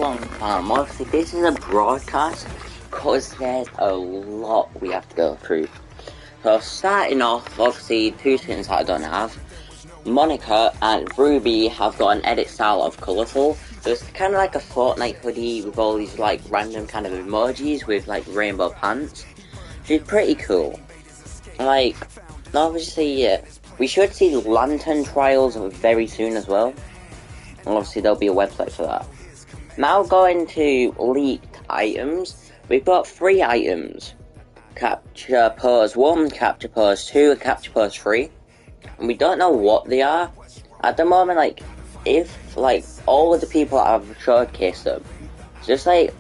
long time. Obviously, this is a broadcast because there's a lot we have to go through. So, starting off, obviously, two skins that I don't have. Monica and Ruby have got an edit style of colourful. So it's kind of like a Fortnite hoodie with all these like random kind of emojis with like rainbow pants. She's pretty cool. Like, obviously, yeah, we should see lantern trials very soon as well. And obviously there'll be a website for that. Now going to leaked items. We've got 3 items. Capture Pose 1, Capture Pose 2, and Capture Pose 3. And we don't know what they are. At the moment, like, if, like, all of the people have showcased them, it's just, like,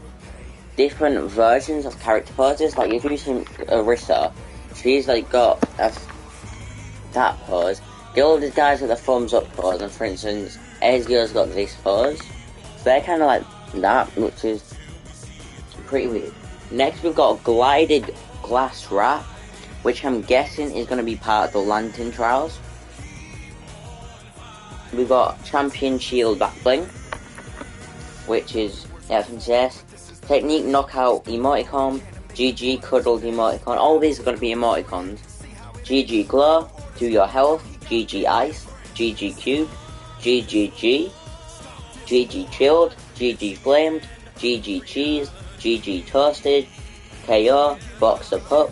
different versions of character poses. Like, if you see Arissa, she's, like, got that pose. The older guys with the thumbs up pose, and for instance, Ezio's got this pose. So they're kind of like that, which is pretty weird. Next, we've got a glided glass wrap, which I'm guessing is going to be part of the Lantern Trials. We've got Champion Shield Back Bling, which is FNCS. Technique Knockout Emoticon, GG Cuddled Emoticon. All these are going to be emoticons. GG Glow, Do Your Health, GG Ice, GG Cube, GGG, GG Chilled, GG Flamed, GG Cheese, GG Toasted, KO, Boxer Pup,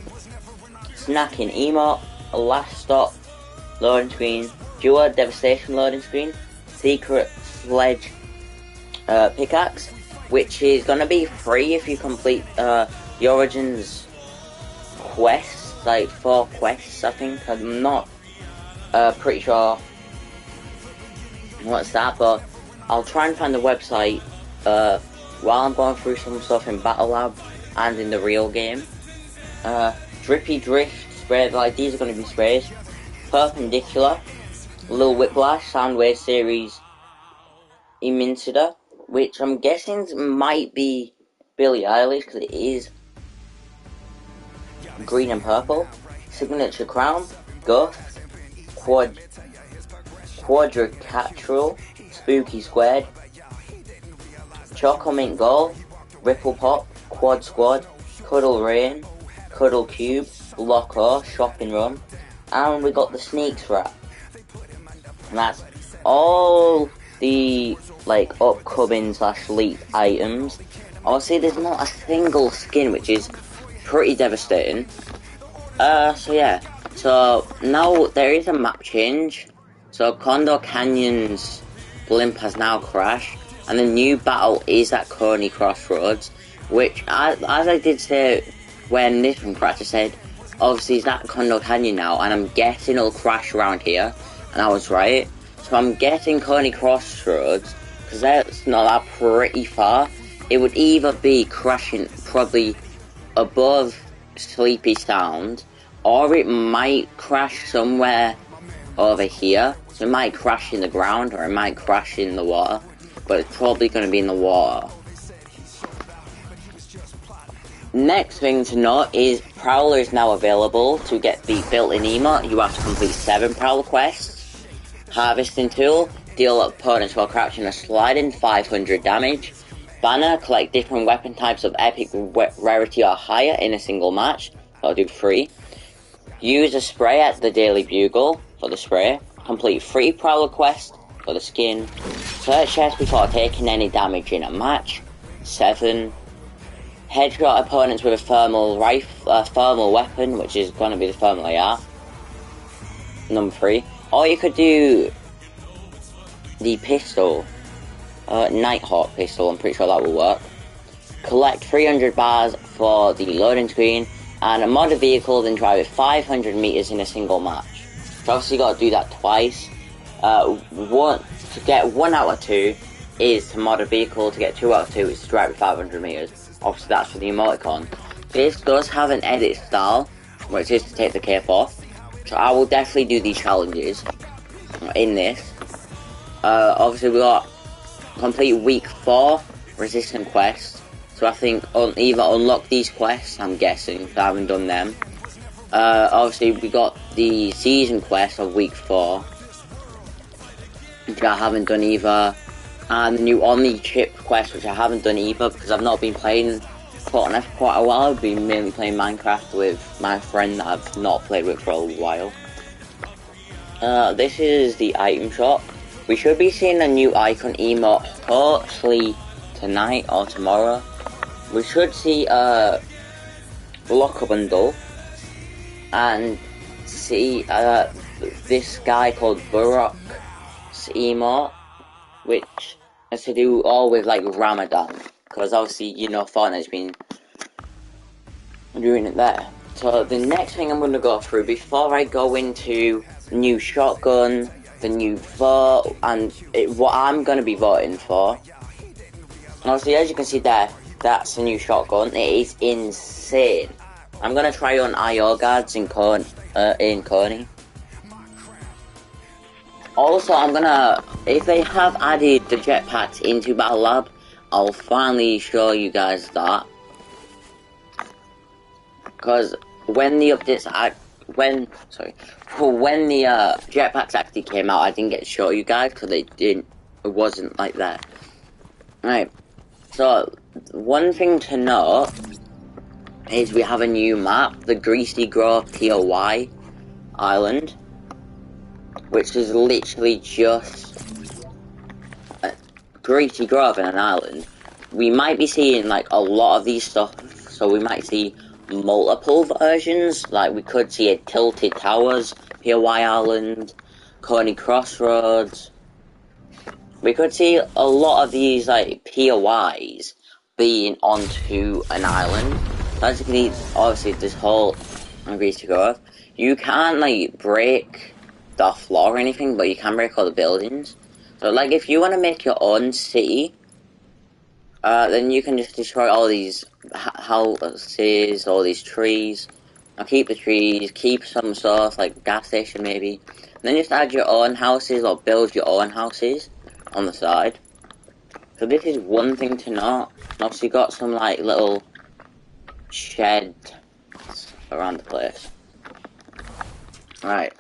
Snacking Emote, Last Stop, Loading Screen, Duo Devastation Loading Screen, Secret Sledge Pickaxe, which is going to be free if you complete the Origins quests, like 4 quests I think. I'm not pretty sure what's that, but I'll try and find the website while I'm going through some stuff in Battle Lab and in the real game. Drippy Drift spray, like these are going to be sprays. Perpendicular, Lil Whiplash, Soundwave Series Immensida, which I'm guessing might be Billie Eilish because it is green and purple. Signature Crown, Ghost, Quadricateral, Spooky Squared, Choco Mint Gold, Ripple Pop, Quad Squad, Cuddle Rain, Cuddle Cube, Loco, Shopping Run, and we got the Sneaks Wrap. And that's all the like upcoming / leaked items. Obviously there's not a single skin, which is pretty devastating. So yeah. So now there is a map change. So Condor Canyon's blimp has now crashed, and the new battle is at Coney Crossroads, which, as I did say when this one crashed, I said, obviously it's at Condor Canyon now, and I'm guessing it'll crash around here, and I was right. So I'm guessing Coney Crossroads, because that's not that pretty far, it would either be crashing probably above Sleepy Sound, or it might crash somewhere over here. So it might crash in the ground, or it might crash in the water, but it's probably going to be in the water. Next thing to note is Prowler is now available to get the built-in emote. You have to complete 7 Prowler quests. Harvesting Tool, deal opponents while crouching or sliding 500 damage. Banner, collect different weapon types of epic rarity or higher in a single match. I'll do 3. Use a spray at the Daily Bugle for the spray. Complete 3 Prowler quests for the skin. Search chest before taking any damage in a match. 7. Headshot opponents with a thermal weapon, which is going to be the thermal AR. Number 3. Or you could do the pistol, Nighthawk pistol. I'm pretty sure that will work. Collect 300 bars for the loading screen, and a modded vehicle, then drive it 500 meters in a single match. So obviously you got to do that twice. To get 1 out of 2 is to mod a vehicle. To get 2 out of 2 is to drive it 500 meters. Obviously that's for the emoticon. This does have an edit style, which is to take the cape off. So I will definitely do these challenges in this. Obviously we got complete week 4 resistant quests. So I think either unlock these quests, I'm guessing, because I haven't done them. Obviously we got the season quest of week 4, which I haven't done either. and the new Omni Chip quest, which I haven't done either because I've not been playing Fortnite for quite a while. I've been mainly playing Minecraft with my friend that I've not played with for a while. This is the item shop. We should be seeing a new icon emote hopefully tonight or tomorrow. We should see a locker bundle and see this guy called Burrock's emote, which has to do all with like Ramadan, because obviously you know Fortnite's been doing it there. So the next thing I'm going to go through before I go into the new shotgun, the new vote, and what I'm going to be voting for. And obviously, as you can see there, that's the new shotgun. It is insane. I'm going to try on IO guards in Coney. Also, I'm going to, if they have added the jetpacks into Battle Lab, I'll finally show you guys that. Because when the updates, when the jetpacks actually came out, I didn't get to show you guys because it wasn't like that. Right. So one thing to note is we have a new map, the Greasy Grove POY Island, which is literally just a Greasy Grove in an island. We might be seeing like a lot of these stuff, so we might see multiple versions. Like we could see a Tilted Towers POY Island, Coney Crossroads. We could see a lot of these like POIs being onto an island. Basically, obviously, this whole Greasy Grove, you can't like break the floor or anything, but you can break all the buildings. So, like, if you want to make your own city, then you can just destroy all these houses, all these trees. Now keep the trees, keep some stuff like gas station maybe. And then just add your own houses or build your own houses on the side. So this is one thing to note. Obviously got some like little sheds around the place. Right.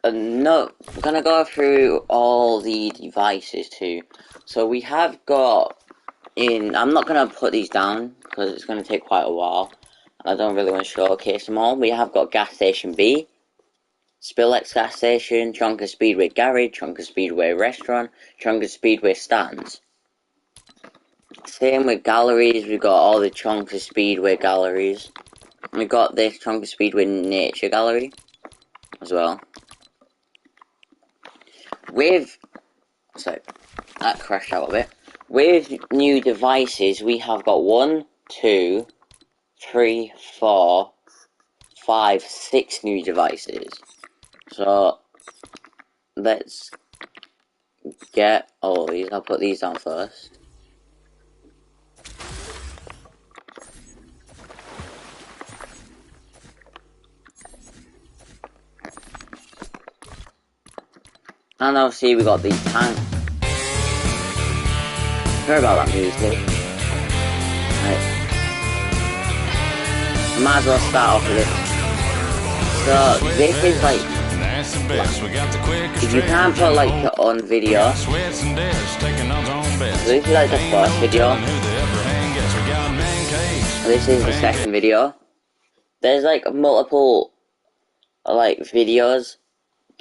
No, we're gonna go through all the devices too. So we have got I'm not gonna put these down because it's gonna take quite a while. I don't really want to showcase them all. We have got Gas Station B, Spillex Gas Station, Chonka Speedway Garage, Chonka Speedway Restaurant, Chonka Speedway Stands. Same with galleries, we've got all the Chonka Speedway galleries. We've got this Chonka Speedway Nature Gallery as well. That crashed out a bit. With new devices, we have got 1, 2, 3, 4, 5, 6 new devices. So let's get all these. I'll put these down first. And obviously we got these tanks. Sorry about that music. Right. I might as well start off with it. So this is like, if you can't put like your own video, so this is like the first video. This is the second video. There's like multiple like videos,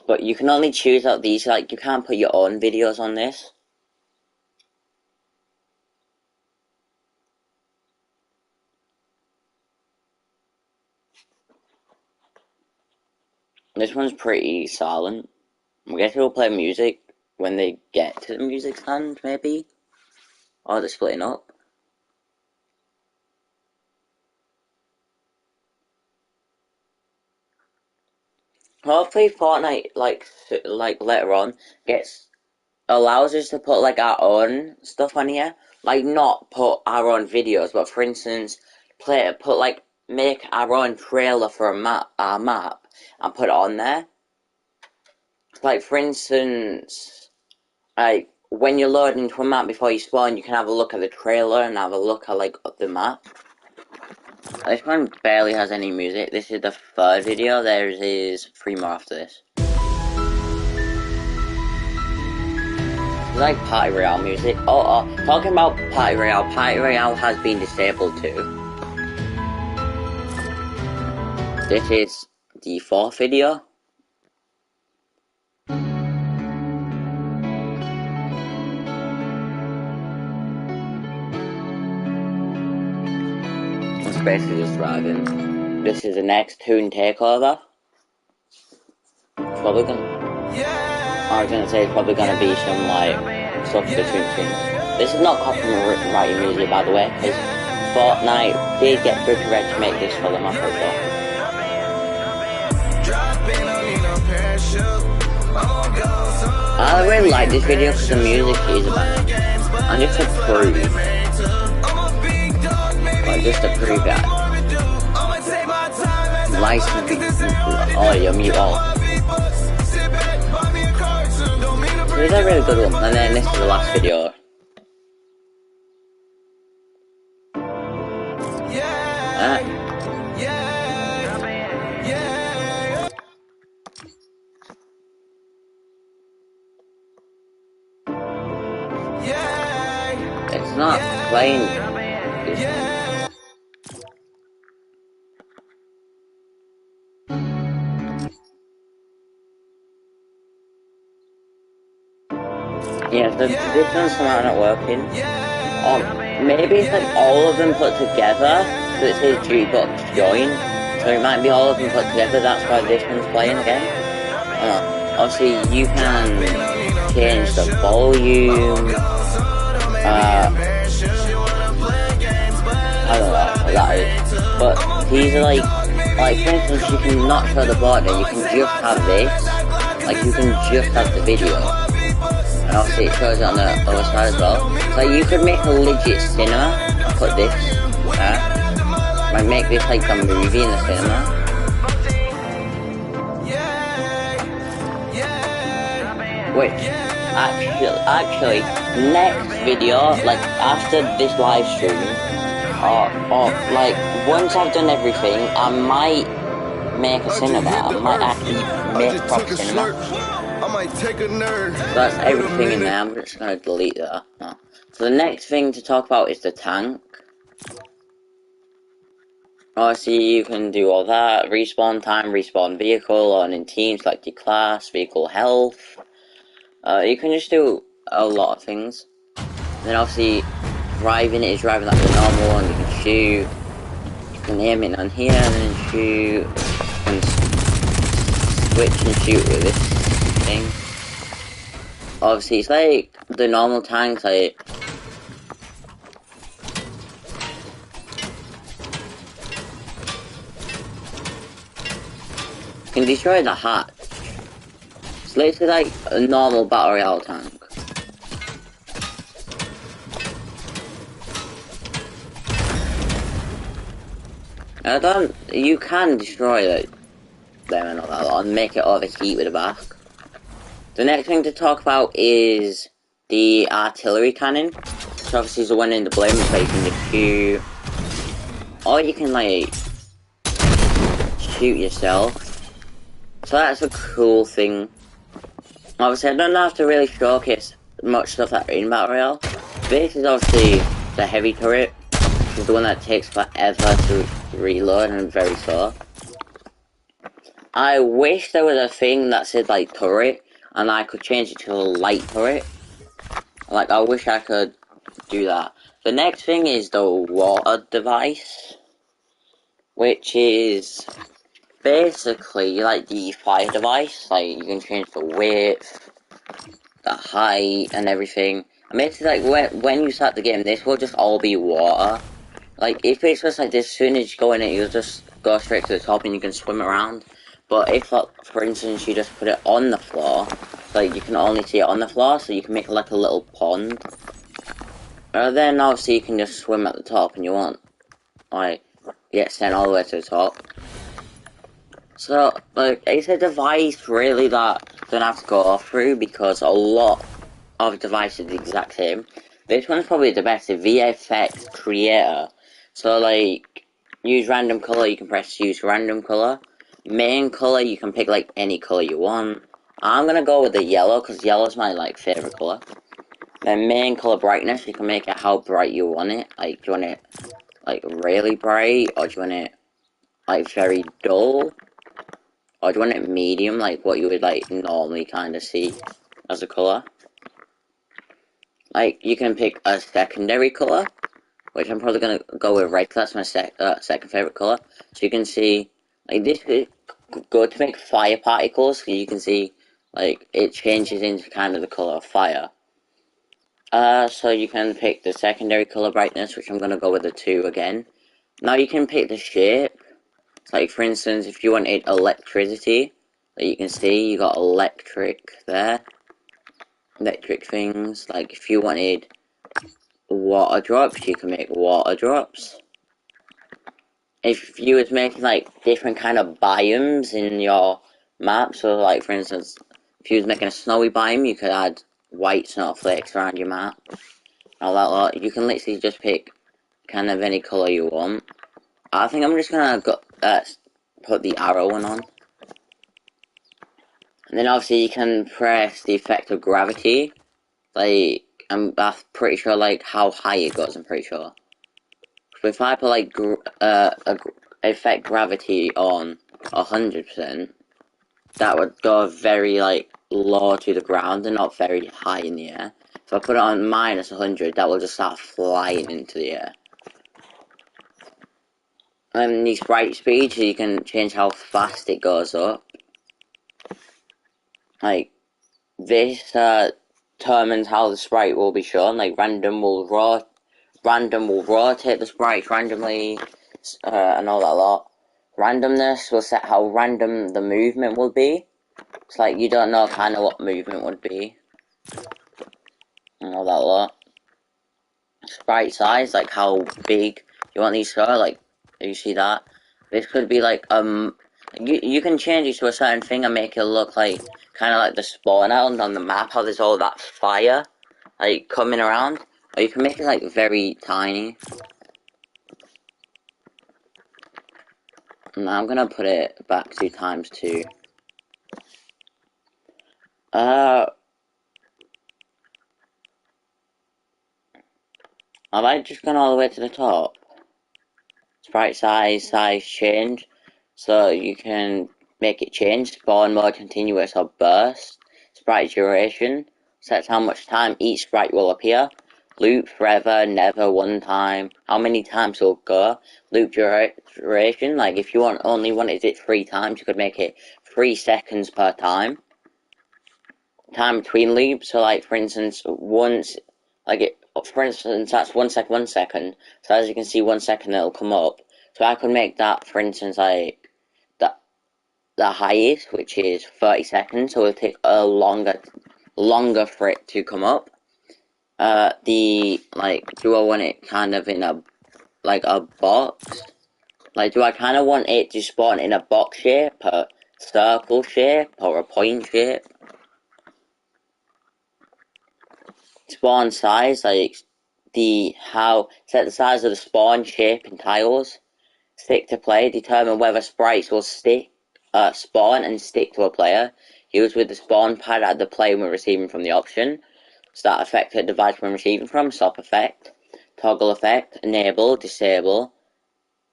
but you can only choose out these. Like you can't put your own videos on this. This one's pretty silent. I guess we'll play music when they get to the music stand, maybe? Or they're splitting up. Hopefully Fortnite, like later on, allows us to put, like, our own stuff on here. Like, not put our own videos, but for instance, make our own trailer for our map, and put it on there. Like, for instance, like, when you're loading into a map before you spawn, you can have a look at the trailer and have a look at, like, the map. This one barely has any music. This is the third video. There is 3 more after this. You like Party Royale music? Talking about Party Royale has been disabled too. This is the 4th video. It's basically just driving. This is the next Toon Takeover. Probably gonna... I was gonna say it's probably gonna be some like substitution things. This is not copyrighted music, by the way, because Fortnite did get pretty red to make this for them, I'm pretty sure. I really like this video because the music is about it. And just to prove, like just to prove that, license, audio, mute all. So it's a really good one, and then this is the last video. It's not playing this one. Yeah, so this one's somehow not working. Maybe it's like all of them put together, so it says jukebox join. So it might be all of them put together, that's why this one's playing again. Obviously you can change the volume. I don't know what that is. But these are like for instance, you can not show the border, you can just have this. Like you can just have the video. And obviously it shows it on the other side as well. So you could make a legit cinema and put this there. Like make this like a movie in the cinema. Which actually next video, like after this live stream, or like once I've done everything, I might make a cinema. I might actually make a proper cinema. So that's everything in there. I'm just gonna delete that. No. So the next thing to talk about is the tank. Obviously you can do all that. Respawn time, respawn vehicle, on in teams, select your class, vehicle health. You can just do a lot of things. And then obviously driving it is driving like the normal one. You can shoot. You can aim it on here and then shoot. You can switch and shoot with this thing. Obviously it's like the normal tanks, like you can destroy the hatch. It's literally like a normal battle royale tank. You can destroy like them and all that, and make it overheat with the back. The next thing to talk about is the artillery cannon. So obviously is the one in the blue, so you can just shoot, or you can like shoot yourself. So that's a cool thing. Obviously I don't have to really showcase much stuff that are in Battle Royale. This is obviously the heavy turret, which is the one that takes forever to reload and very slow. I wish there was a thing that said like turret, and I could change it to a light turret. Like, I wish I could do that. The next thing is the water device, which is basically like the fire device. Like, you can change the width, the height, and everything. And basically, like, when you start the game, this will just all be water. Like, if it's just like this, as soon as you go in it, you'll just go straight to the top and you can swim around. But if, for instance, you just put it on the floor, like, you can only see it on the floor, so you can make, like, a little pond. Then, obviously, you can just swim at the top, and you won't, like, get sent all the way to the top. So, like, it's a device, really, that you don't have to go through, because a lot of devices are the exact same. This one's probably the best, the VFX Creator. So, like, use random color, you can press use random color. Main color, you can pick like any color you want. I'm gonna go with the yellow because yellow's my like favorite color. Then main color brightness, you can make it how bright you want it. Like, do you want it like really bright, or do you want it like very dull, or do you want it medium, like what you would like normally kind of see as a color? Like, you can pick a secondary color, which I'm probably gonna go with red. That's my second favorite color. So you can see, like, this is good to make fire particles. So you can see, like, it changes into kind of the color of fire. So you can pick the secondary color brightness, which I'm gonna go with the 2 again. Now you can pick the shape. So, like, for instance, if you wanted electricity, like you can see, you got electric there. Electric things. Like, if you wanted water drops, you can make water drops. If you was making like different kind of biomes in your map, so like for instance, if you was making a snowy biome, you could add white snowflakes around your map. All that lot. You can literally just pick kind of any color you want. I think I'm just gonna go, put the arrow one on. And then obviously you can press the effect of gravity. Like, I'm pretty sure like how high it goes, I'm pretty sure. So if I put like effect gravity on 100%, that would go very like low to the ground and not very high in the air. If I put it on minus 100, that will just start flying into the air. And these sprite speeds, you can change how fast it goes up. Like, this determines how the sprite will be shown. Like, random will rotate the sprites randomly, and all that lot. Randomness will set how random the movement will be. It's like you don't know kind of what movement would be, and all that lot. Sprite size, like how big you want these to go. Like, you see that? This could be like you can change it to a certain thing and make it look like kind of like the spawn island on the map. How there's all that fire like coming around, or you can make it like very tiny. Now I'm gonna put it back to ×2. Have I just gone all the way to the top? Sprite size change. So you can make it change. Spawn mode, continuous or burst. Sprite duration. Sets how much time each sprite will appear. Loop, forever, never, one time. How many times will go. Loop duration. Like if you only wanted it 3 times, you could make it 3 seconds per time. Time between loops, so like for instance, for instance that's 1 second, 1 second. So as you can see, 1 second it'll come up. So I could make that, for instance, like the highest, which is 30 seconds. So it'll take a longer for it to come up. Do I want it kind of in a box? Like, do I kind of want it to spawn in a box shape, a circle shape, or a point shape? Spawn size, like set the size of the spawn shape in tiles. Stick to play, determine whether sprites will spawn and stick to a player. Use with the spawn pad at the player when receiving from the option. Start effect at device when receiving from. Stop effect. Toggle effect. Enable. Disable.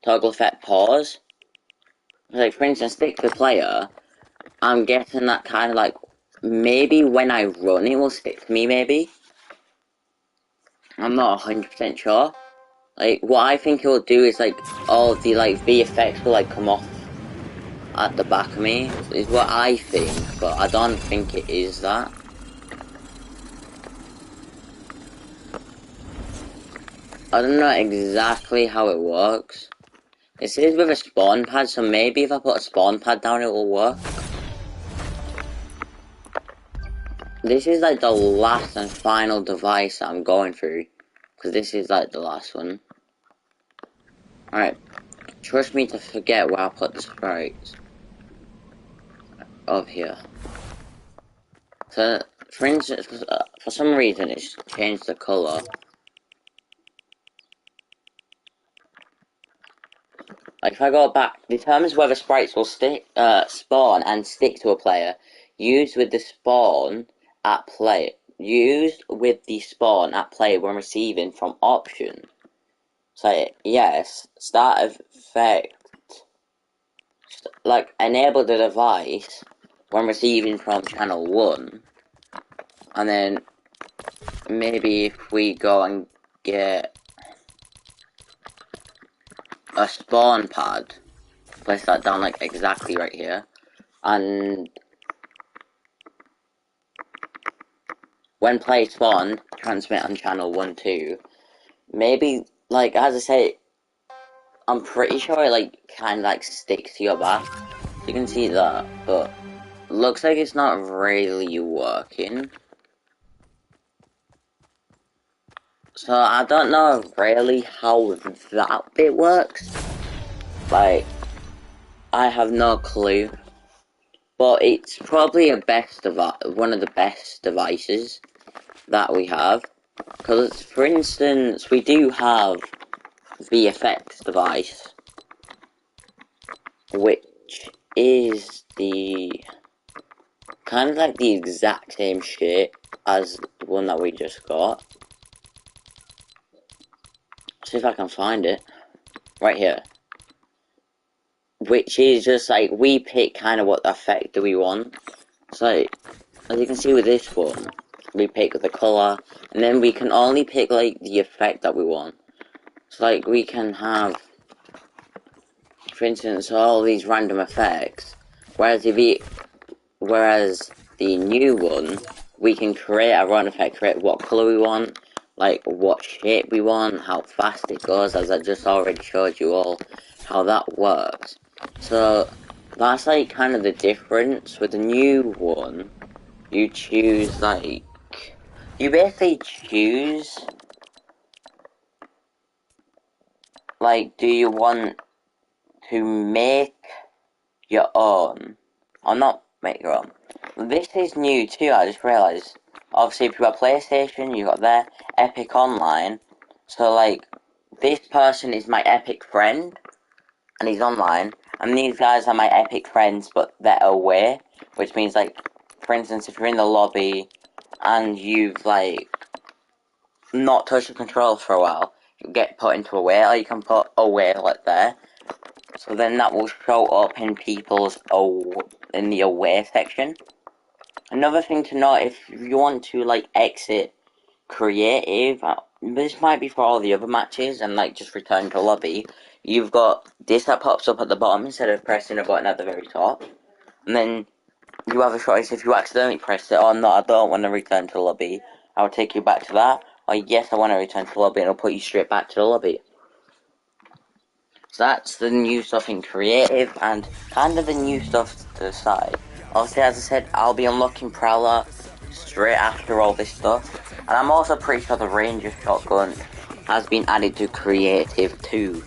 Toggle effect. Pause. Like for instance, stick to the player. I'm guessing that kind of like maybe when I run it will stick to me. Maybe. I'm not 100% sure. Like, what I think it will do is, like, all the, like, VFX will, like, come off at the back of me, is what I think, but I don't think it is that. I don't know exactly how it works. It says with a spawn pad, so maybe if I put a spawn pad down, it will work. This is, like, the last and final device that I'm going through, because this is, like, the last one. Alright, trust me to forget where I put the sprites. Over here. So, for instance, for some reason it's changed the colour. Like, if I go back, determines whether sprites will spawn and stick to a player. Use with the spawn at play. used with the spawn at play when receiving from option. So yes, start effect, like enable the device when receiving from channel 1, and then maybe if we go and get a spawn pad, place that down like exactly right here, and when play spawn, transmit on channel 1, 2, maybe, like, as I say, I'm pretty sure it, like, kind of, like, sticks to your back. You can see that, but looks like it's not really working. So I don't know really how that bit works. Like, I have no clue. But it's probably one of the best devices that we have. Because, for instance, we do have the effects device, which is the kind of like the exact same shape as the one that we just got. See if I can find it. Right here. Which is just like, we pick kind of what effect do we want. So, as you can see with this one, we pick the colour, and then we can only pick like the effect that we want. So like, we can have, for instance, all these random effects, whereas the new one, we can create our own effect, create what colour we want, like what shape we want, how fast it goes, as I just already showed you all how that works. So that's like kind of the difference. With the new one, you choose like, you basically choose like, do you want to make your own or not make your own? This is new too, I just realised. Obviously, if you got PlayStation, you got their Epic Online. So, like, this person is my Epic friend, and he's online. And these guys are my Epic friends, but they're away. Which means, like, for instance, if you're in the lobby, and you've, like, not touched the controls for a while, you get put into away, or you can put away like there. So then that will show up in people's in the away section. Another thing to note, if you want to like exit creative, this might be for all the other matches and like just return to lobby. You've got this that pops up at the bottom instead of pressing a button at the very top, and then you have a choice if you accidentally press it or not. I don't want to return to the lobby. I'll take you back to that, or yes, I want to return to the lobby, and it'll put you straight back to the lobby. So that's the new stuff in creative, and kind of the new stuff to the side. Obviously, as I said, I'll be unlocking Prowler straight after all this stuff, and I'm also pretty sure the Ranger shotgun has been added to creative too.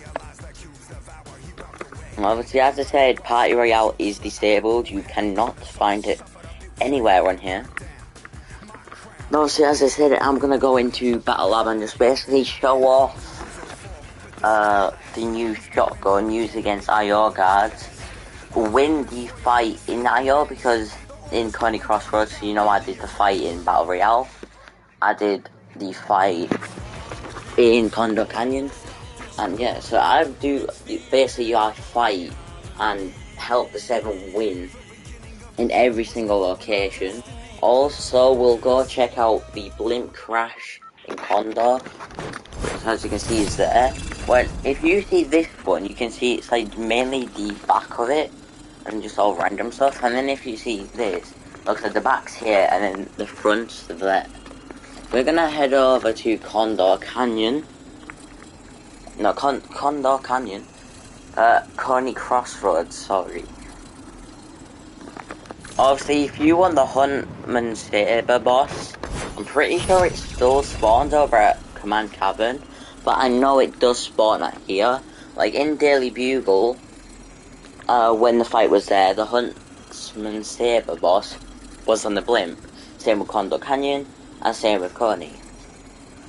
And obviously, as I said, Party Royale is disabled. You cannot find it anywhere on here. And obviously, as I said, I'm gonna go into Battle Lab and just basically show off the new shotgun used against IO guards, win the fight in IO, because in Coney Crossroads, you know, I did the fight in Battle Royale, I did the fight in Condor Canyon, and yeah, so I do basically I fight and help the 7 win in every single location. Also, we'll go check out the blimp crash in Condor. As you can see, it's there. Well, if you see this one, you can see it's like mainly the back of it and just all random stuff. And then if you see this, looks like the back's here and then the front's there. We're gonna head over to Condor Canyon. No, Condor Canyon. Coney Crossroads, sorry. Obviously, if you want the Huntman Saber boss, I'm pretty sure it still spawns over at Command Cavern, but I know it does spawn at here. Like in Daily Bugle, when the fight was there, the Huntsman Saber boss was on the blimp. Same with Condor Canyon, and same with Coney.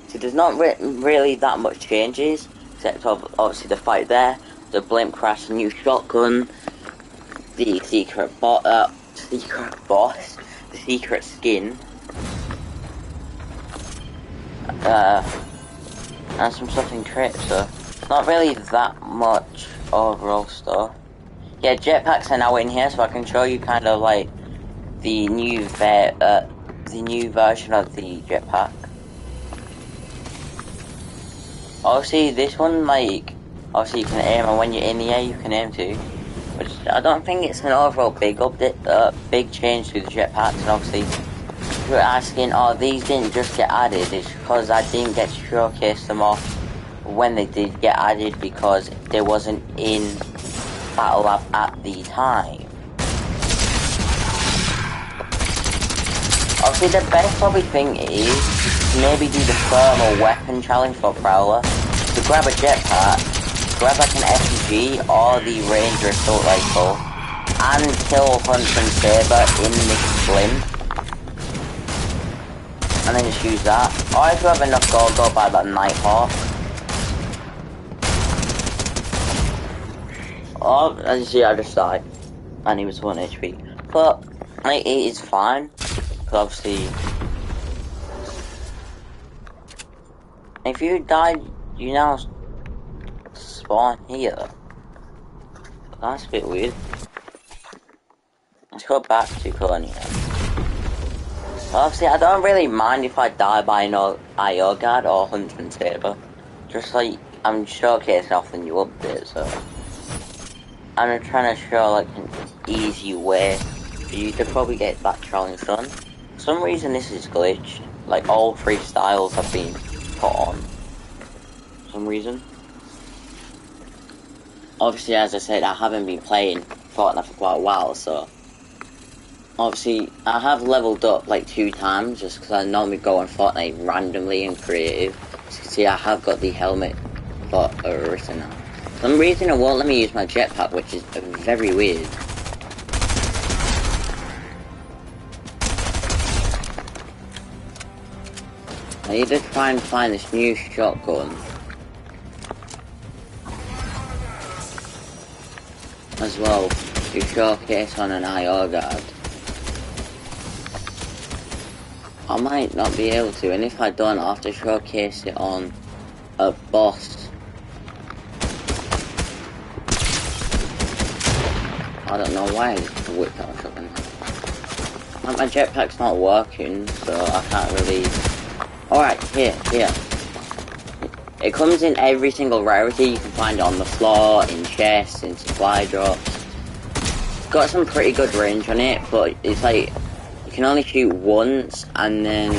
So there's not really that much changes, except obviously the fight there, the blimp crash, the new shotgun, the secret boss, the secret skin, and some stuff in crates, so not really that much overall stuff. Yeah, jetpacks are now in here, so I can show you kind of like the new version of the jetpack. Obviously, this one, like, obviously you can aim, and when you're in the air, you can aim too. Which I don't think it's an overall big update, big change to the jetpacks. And obviously, if you're asking, oh, these didn't just get added, it's because I didn't get to showcase them off when they did get added because they wasn't in Battle Lab at the time. Obviously, the best probably thing is maybe do the thermal weapon challenge for Prowler. To grab a jetpack, grab like an SMG or the Ranger assault rifle, and kill Hunter and Saber in this blimp, and then just use that. Or if you have enough gold, go buy that Nighthawk. Oh, as you see, I just died, and he was 1 HP. But like, it is fine. Obviously, if you died, you now spawn here. That's a bit weird. Let's go back to Colonial. Obviously, I don't really mind if I die by an IO guard or Hunter Saber. Just like, I'm showcasing off the new update, so I'm trying to show like an easy way for you to probably get that challenge done. For some reason this is glitched, like all 3 styles have been put on, for some reason. Obviously, as I said, I haven't been playing Fortnite for quite a while, so obviously I have leveled up like 2 times, just because I normally go on Fortnite randomly and creative. As you can see, I have got the helmet for written now. For some reason it won't let me use my jetpack, which is very weird. I need to try and find this new shotgun as well to showcase on an IR guard. I might not be able to, and if I don't, I'll have to showcase it on a boss. I don't know why I just whipped out a shotgun. My jetpack's not working, so I can't really... Alright, here. It comes in every single rarity. You can find it on the floor, in chests, in supply drops. It's got some pretty good range on it, but it's like, you can only shoot once, and then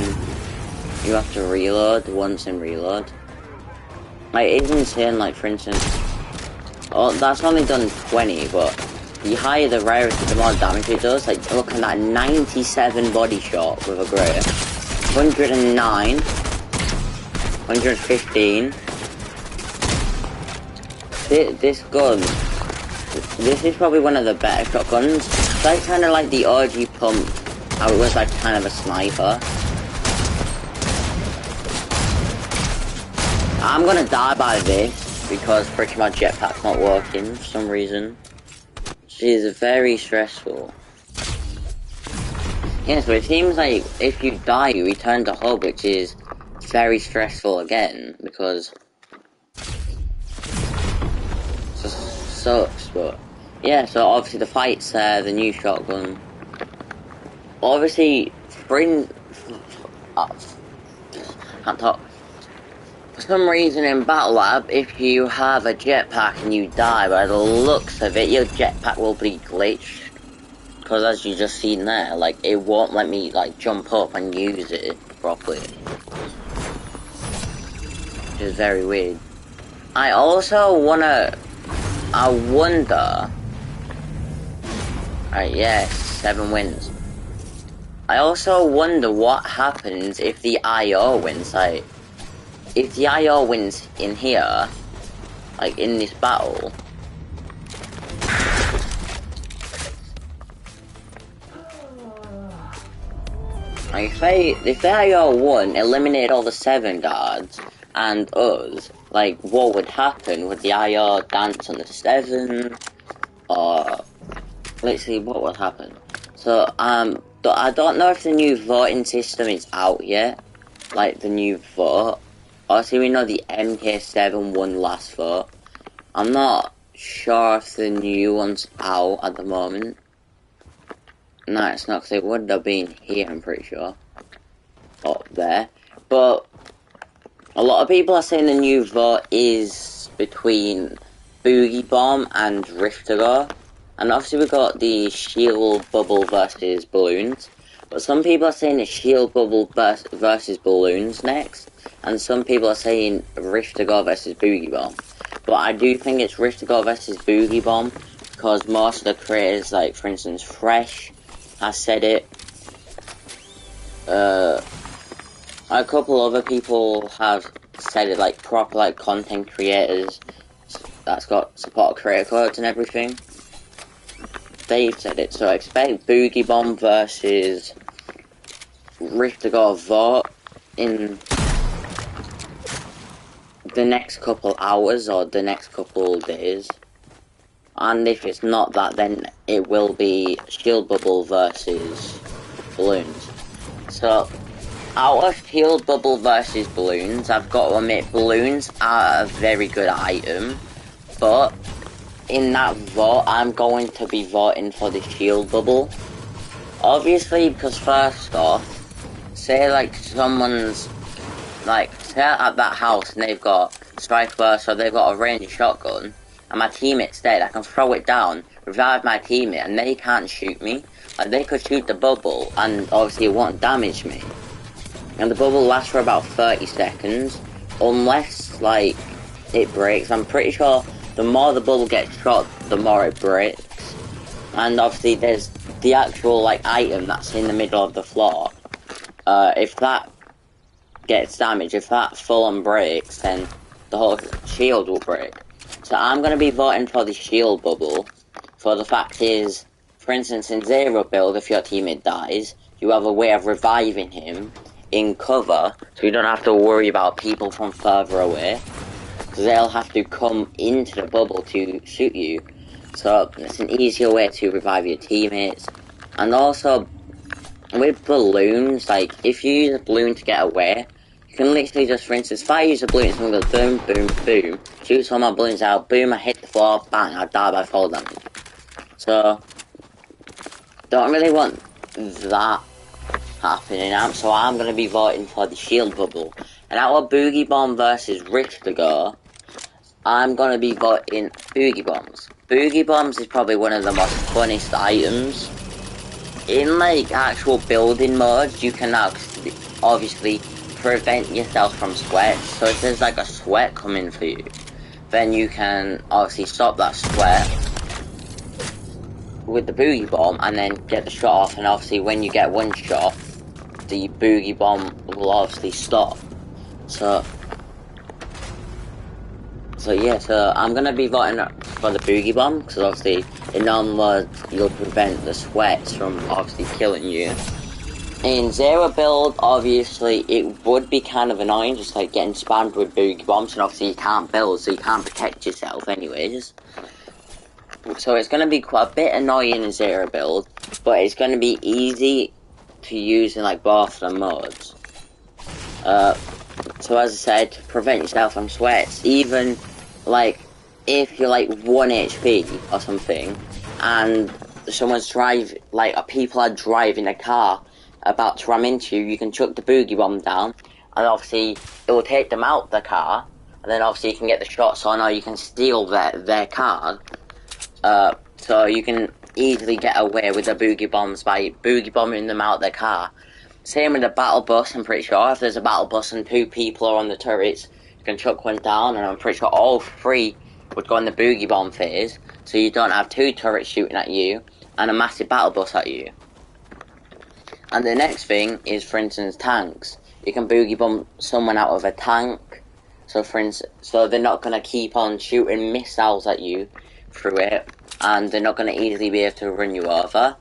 you have to reload once and reload. Like, it's insane, like, for instance, oh, that's only done 20, but the higher the rarity, the more damage it does. Like, look at that 97 body shot with a grey. 109, 115. This gun, this is probably one of the better shotguns. It's like kind of like the OG pump, how it was like kind of a sniper. I'm gonna die by this because pretty much jetpack's not working for some reason. It is very stressful. Yeah, so it seems like if you die, you return to hub, which is very stressful again, because it just sucks, but yeah, so obviously the fight's there, the new shotgun. Obviously, can't talk. For some reason in Battle Lab, if you have a jetpack and you die, by the looks of it, your jetpack will be glitched. Because as you just seen there, like, it won't let me, like, jump up and use it properly. Which is very weird. I wonder... Alright, yes, 7 wins. I also wonder what happens if the IO wins, like... If the IO wins in here, like, in this battle... Like, if the IO won, eliminated all the 7 guards, and us, like, what would happen? Would the IO dance on the 7? Or, let's see, what would happen? So, I don't know if the new voting system is out yet, like the new vote. Obviously, we know the MK7 won last vote. I'm not sure if the new one's out at the moment. No, it's not, because it would have been here, I'm pretty sure. Up there. But a lot of people are saying the new vote is between Boogie Bomb and Rifter. And obviously we've got the Shield Bubble versus Balloons. But some people are saying it's Shield Bubble versus Balloons next. And some people are saying Rifter versus Boogie Bomb. But I do think it's Rifter versus Boogie Bomb. Because most of the creators, like for instance Fresh, has said it. A couple other people have said it, like proper like content creators that's got support creator codes and everything. They've said it, so expect Boogie Bomb versus Rifter vote in the next couple hours or the next couple days. And if it's not that, then it will be Shield Bubble versus Balloons. So, out of Shield Bubble versus Balloons, I've got to admit, Balloons are a very good item. But, in that vote, I'm going to be voting for the Shield Bubble. Obviously, because first off, say like someone's, like, say at that house and they've got Strike Burst or they've got a ranged shotgun, and my teammate's dead, I can throw it down, revive my teammate, and they can't shoot me. Like, they could shoot the bubble, and obviously it won't damage me. And the bubble lasts for about 30 seconds, unless, like, it breaks. I'm pretty sure the more the bubble gets shot, the more it breaks. And obviously there's the actual, like, item that's in the middle of the floor. If that gets damaged, if that full on breaks, then the whole shield will break. So I'm going to be voting for the Shield Bubble, for the fact is, for instance, in Zero build, if your teammate dies, you have a way of reviving him in cover, so you don't have to worry about people from further away, because they'll have to come into the bubble to shoot you. So it's an easier way to revive your teammates. And also, with balloons, like, if you use a balloon to get away, you can literally just, for instance, if I use a balloon, someone goes boom, boom, boom, shoots all my balloons out, boom, I hit the floor, bang, I die by fall damage. So, don't really want that happening, so I'm going to be voting for the Shield Bubble. And out of Boogie Bomb versus Richter, I'm going to be voting Boogie Bombs. Boogie Bombs is probably one of the most funnest items. In, like, actual building modes, you can now, obviously, prevent yourself from sweat. So if there's like a sweat coming for you, then you can obviously stop that sweat with the Boogie Bomb and then get the shot off, and obviously when you get one shot, the Boogie Bomb will obviously stop. So yeah, so I'm gonna be voting for the Boogie Bomb, because obviously in normal mode you'll prevent the sweats from obviously killing you. In Zero build, obviously, it would be kind of annoying, just like getting spammed with Boogie Bombs, and obviously you can't build, so you can't protect yourself anyways. So it's going to be quite a bit annoying in Zero build, but it's going to be easy to use in like both the modes. So as I said, prevent yourself from sweats, even like if you're like 1 HP or something, and someone's people are driving a car about to ram into you, you can chuck the Boogie Bomb down, and obviously it will take them out the car, and then obviously you can get the shots on, or you can steal their car. So you can easily get away with the Boogie Bombs by Boogie Bombing them out their car. Same with the battle bus, I'm pretty sure. If there's a battle bus and 2 people are on the turrets, you can chuck one down, and I'm pretty sure all 3 would go in the Boogie Bomb phase, so you don't have 2 turrets shooting at you, and a massive battle bus at you. And the next thing is, for instance, tanks. You can Boogie Bomb someone out of a tank, so for instance, so they're not going to keep on shooting missiles at you through it, and they're not going to easily be able to run you over.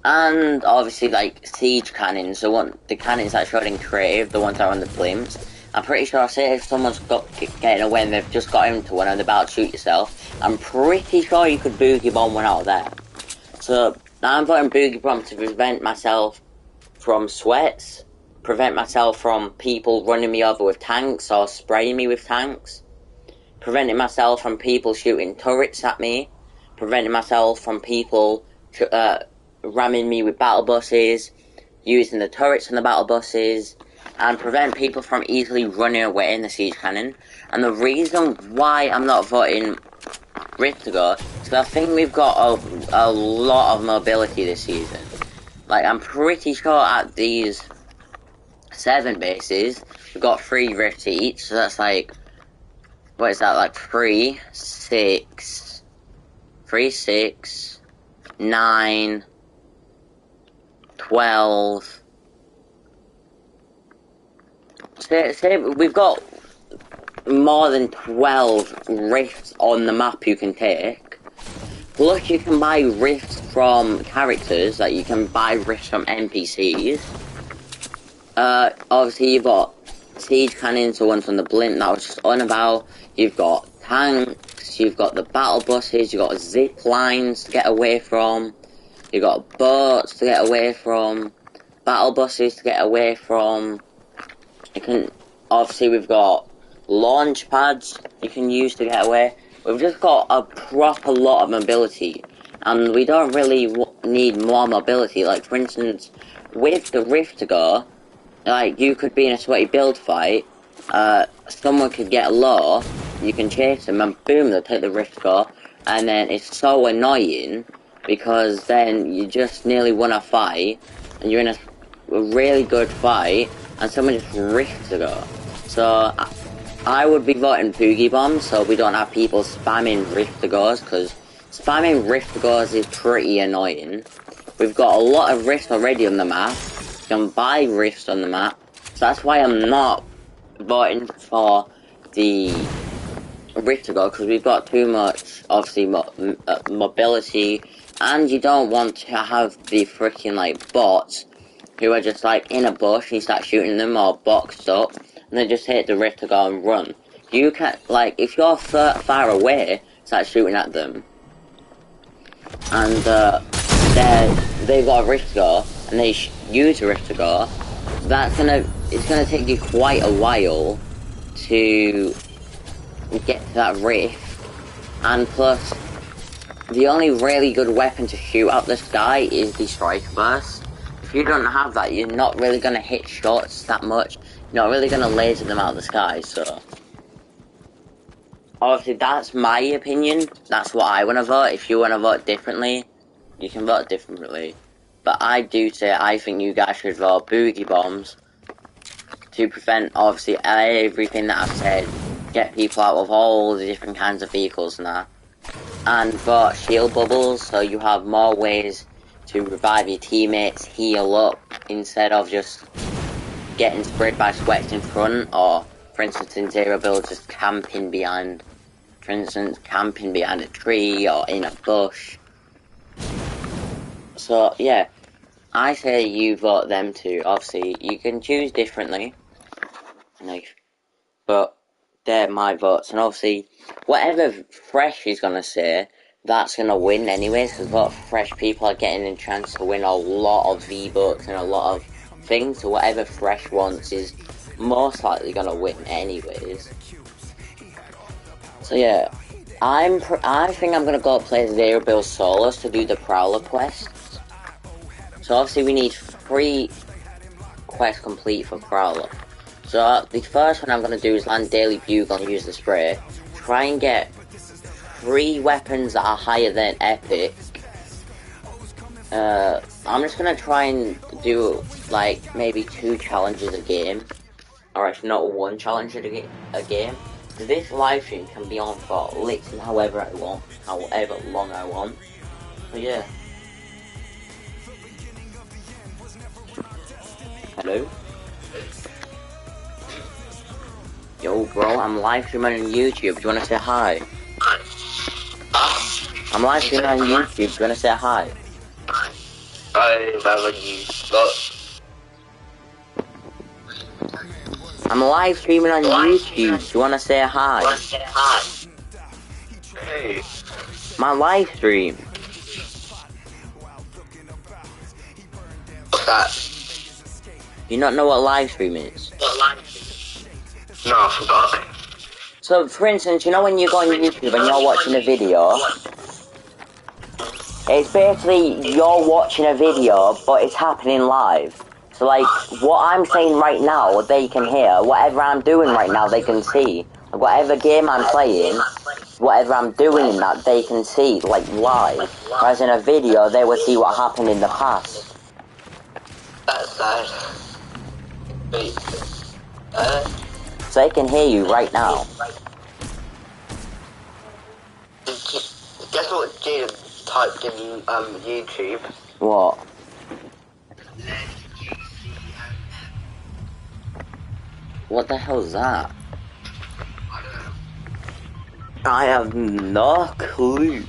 And obviously, like, siege cannons, the cannons that shot in creative, the ones that are on the blimps. I'm pretty sure, say if someone's getting away and they've just got into one and they're about to shoot yourself, I'm pretty sure you could Boogie Bomb one out of there. So, now I'm voting Boogie Bomb to prevent myself from sweats, prevent myself from people running me over with tanks or spraying me with tanks, preventing myself from people shooting turrets at me, preventing myself from people ramming me with battle buses, using the turrets on the battle buses, and prevent people from easily running away in the siege cannon. And the reason why I'm not voting Rift to go is because I think we've got a lot of mobility this season. Like, I'm pretty sure at these 7 bases, we've got 3 Rifts each, so that's like, what is that, like 3, 6, 9, 12. Say we've got more than 12 rifts on the map you can take. Plus you can buy rifts from characters, like you can buy rifts from NPCs. Obviously you've got siege cannons, the ones from the blimp that I was just on about. You've got tanks, you've got the battle buses, you've got zip lines to get away from. You've got boats to get away from, battle buses to get away from. Obviously we've got launch pads you can use to get away. We've just got a proper lot of mobility, and we don't really need more mobility. Like, for instance, with the Rift to go, like, you could be in a sweaty build fight, someone could get low, you can chase them, and boom, they'll take the Rift to go, and then it's so annoying, because then you just nearly won a fight, and you're in a really good fight, and someone just Rift to go. So, I would be voting Boogie Bombs, so we don't have people spamming Rift to goes, because spamming Rift to goes is pretty annoying. We've got a lot of Rifts already on the map. You can buy Rifts on the map, so that's why I'm not voting for the Rift to go, because we've got too much, obviously, mobility, and you don't want to have the freaking, like, bots who are just, like, in a bush and you start shooting them or boxed up, and they just hit the Rift to go and run. You can, like, if you're far away, start shooting at them, and they've got a Rift to go, and they use a Rift to go, it's gonna take you quite a while to get to that Rift, and plus, the only really good weapon to shoot out the sky is the Striker Burst. If you don't have that, you're not really gonna hit shots that much. You're not really gonna laser them out of the sky, so. Obviously, that's my opinion. That's what I wanna vote. If you wanna vote differently, you can vote differently. But I do say, I think you guys should vote Boogie Bombs to prevent, obviously, everything that I've said. Get people out of all the different kinds of vehicles and that. And vote Shield Bubbles, so you have more ways to revive your teammates, heal up, instead of just getting sprayed by sweats in front, or, for instance, in Zero Build, just camping behind, for instance, camping behind a tree, or in a bush. So, yeah, I say you vote them too. Obviously, you can choose differently, like, but they're my votes, and obviously, whatever Fresh is gonna say, that's gonna win anyways, because a lot of Fresh people are getting a chance to win a lot of V-Bucks and a lot of things, so whatever Fresh wants is most likely gonna win anyways. So yeah, I think I'm gonna go play Zero Build solos to do the Prowler quests. So obviously we need 3 quests complete for Prowler. So the first one I'm gonna do is land Daily Bugle and use the spray. Try and get 3 weapons that are higher than Epic. I'm just gonna try and do, like, maybe 2 challenges a game. Or actually not 1 challenge a game. This live stream can be on for literally however I want, however long I want. So yeah. Hello? Yo bro, I'm live streaming on YouTube, do you wanna say hi? I'm live streaming on YouTube, do you wanna say hi? I'm live streaming on YouTube, do you wanna say hi? Hey. My live stream. What's that? Do you not know what live stream is? No, I forgot. So, for instance, you know when you go on YouTube and you're watching a video, it's basically you're watching a video, but it's happening live. So, like, what I'm saying right now, they can hear. Whatever I'm doing right now, they can see. Like, whatever game I'm playing, whatever I'm doing in that, they can see, like, live. Whereas in a video, they would see what happened in the past. That's sad. Wait. So they can hear you right now. Guess what Jaden typed in YouTube? What? What the hell is that? I don't know. I have no clue.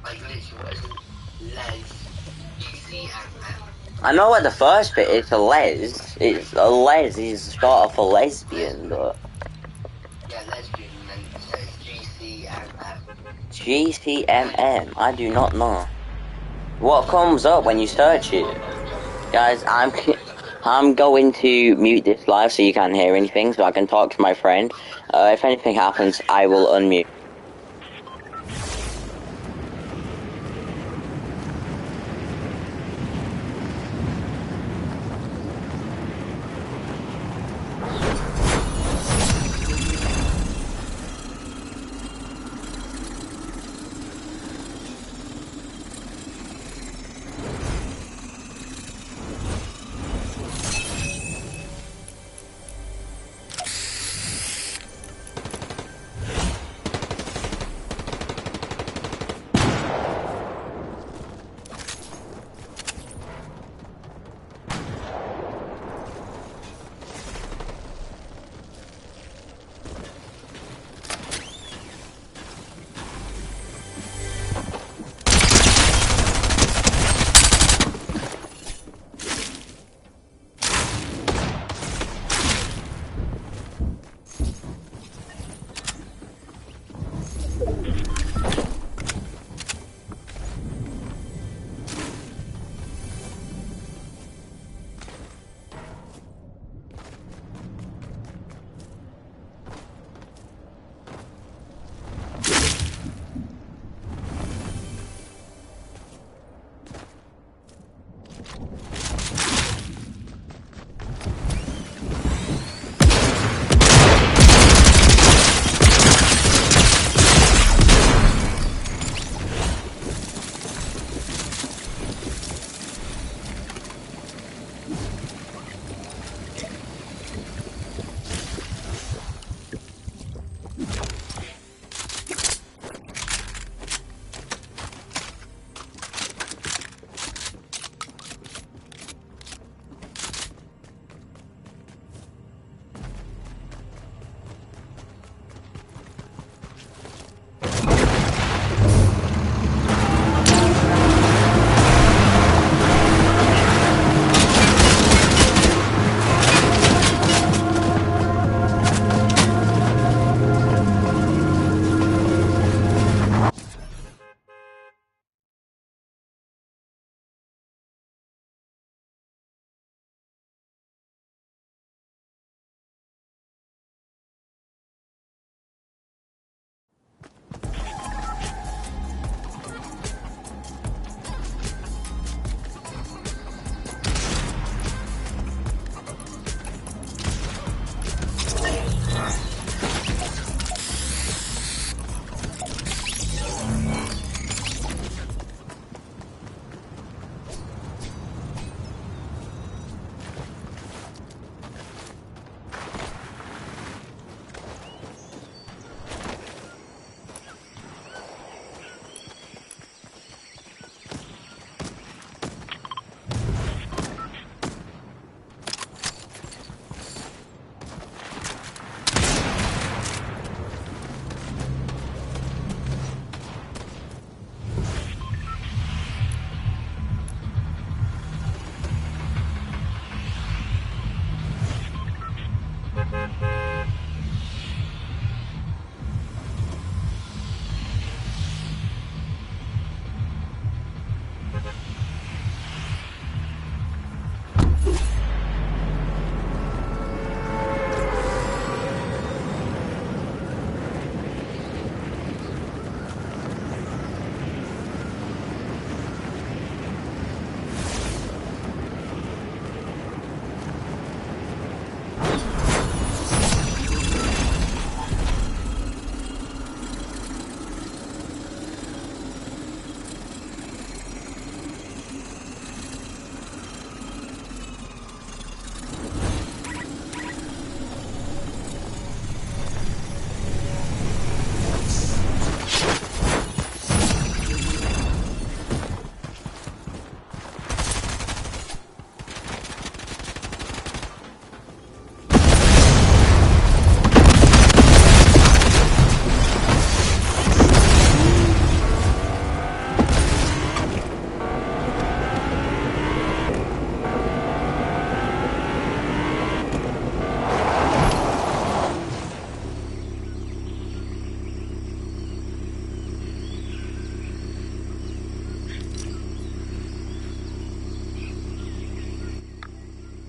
Like literally what is it? Les GCMM. I know what the first bit is, a les. It's a les is short for lesbian, but... Yeah, lesbian, and then it says GCMM. GCMM? I do not know. What comes up when you search it? Guys, I'm going to mute this live so you can't hear anything, so I can talk to my friend. If anything happens, I will unmute.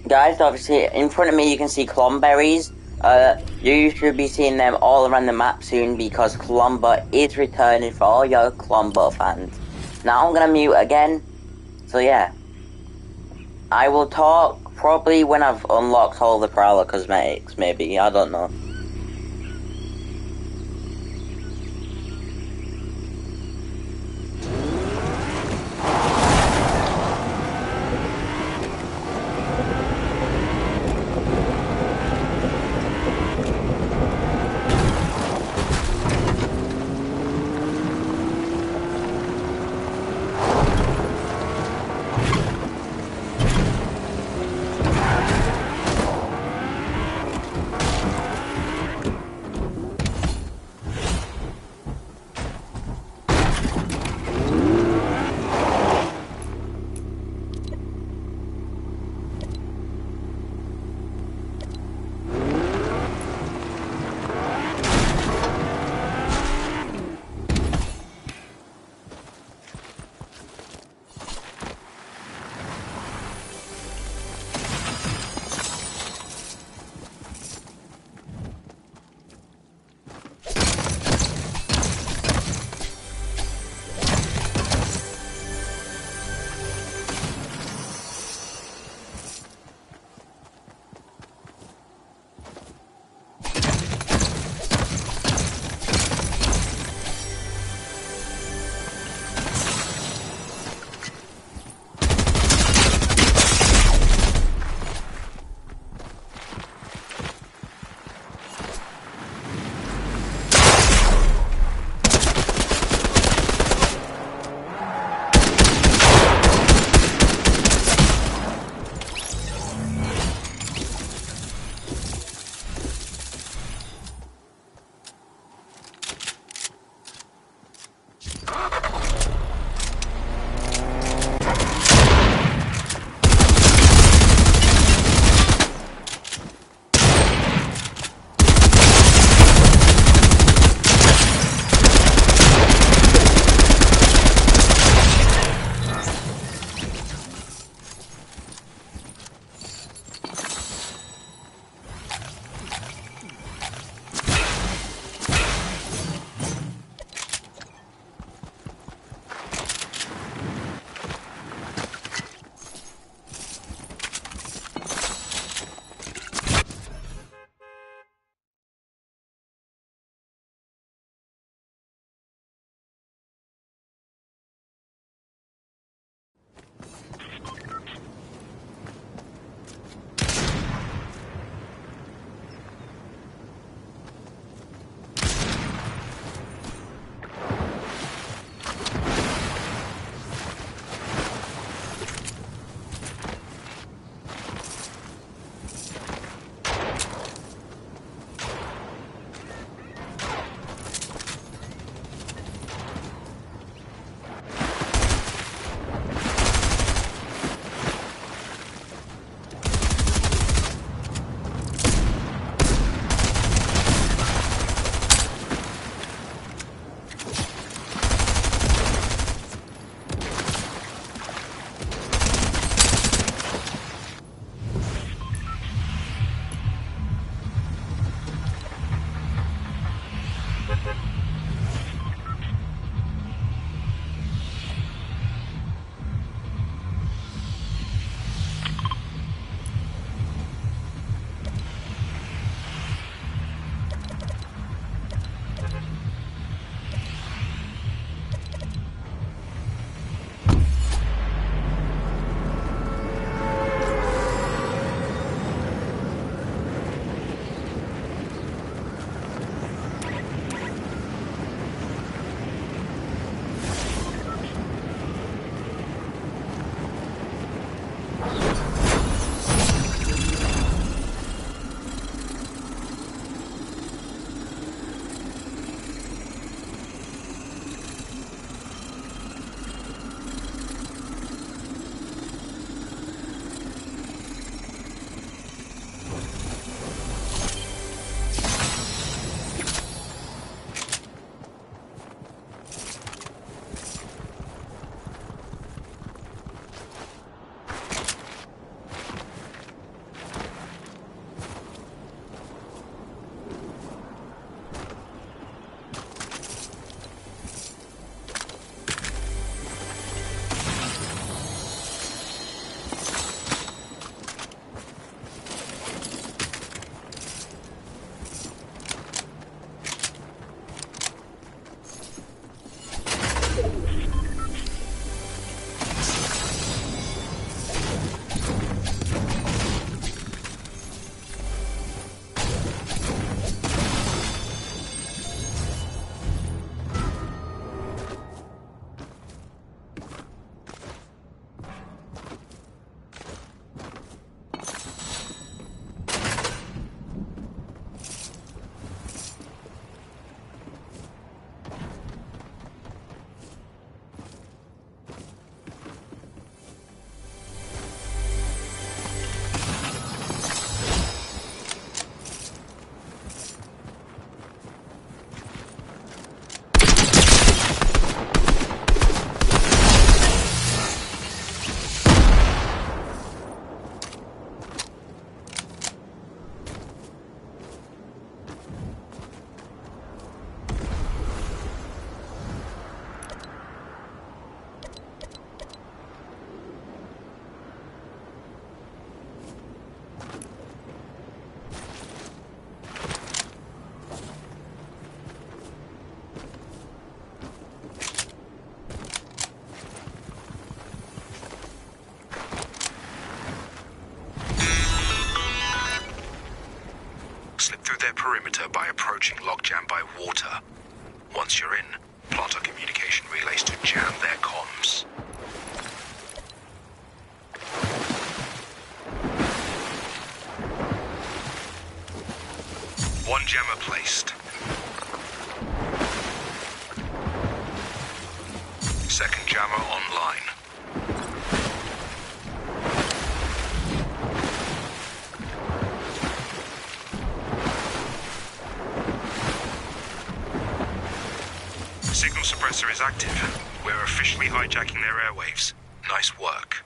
Guys, obviously, in front of me you can see Clomberries. You should be seeing them all around the map soon because Clomber is returning for all your Clomber fans. Now I'm gonna mute again, so yeah. I will talk probably when I've unlocked all the Prowler cosmetics, maybe, I don't know. perimeter by approaching logjam by water. Once you're in, plot a communication relays to jam their comms. One jammer placed. Second jammer online. Signal suppressor is active. We're officially hijacking their airwaves. Nice work.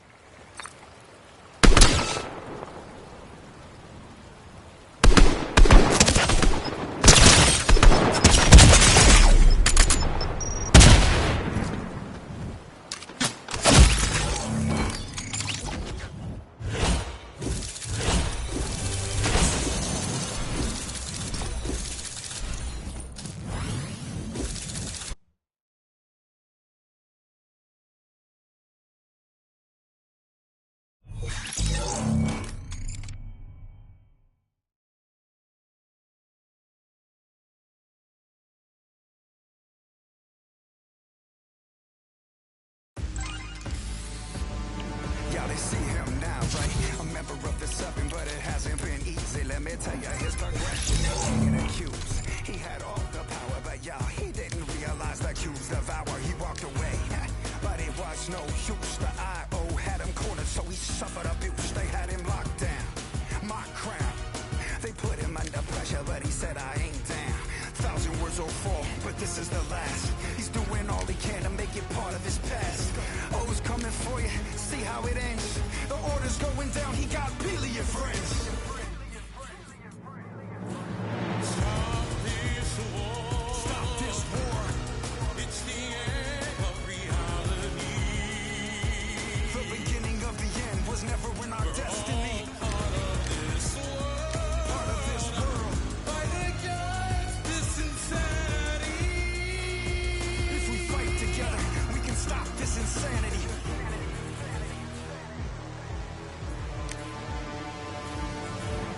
Y'all, they see him now, right? A member of the seven, but it hasn't been easy. Let me tell you his progression. Being accused, he had all the power, but y'all, he didn't realize the Q's devour. He walked away, but it was no use. The I.O. had him cornered, so he suffered abuse. They had him locked down, my crown. They put him under pressure, but he said, I ain't down. 1,000 words will fall, but this is the last. He's doing all he can to make it part of his past. O's coming for you, see how it ends. The order's going down, he got billion friends. Stop this war. Stop this war. It's the end of reality. The beginning of the end was never in our destiny. Part of this world. Part of this world. Fight against this insanity. If we fight together, we can stop this insanity.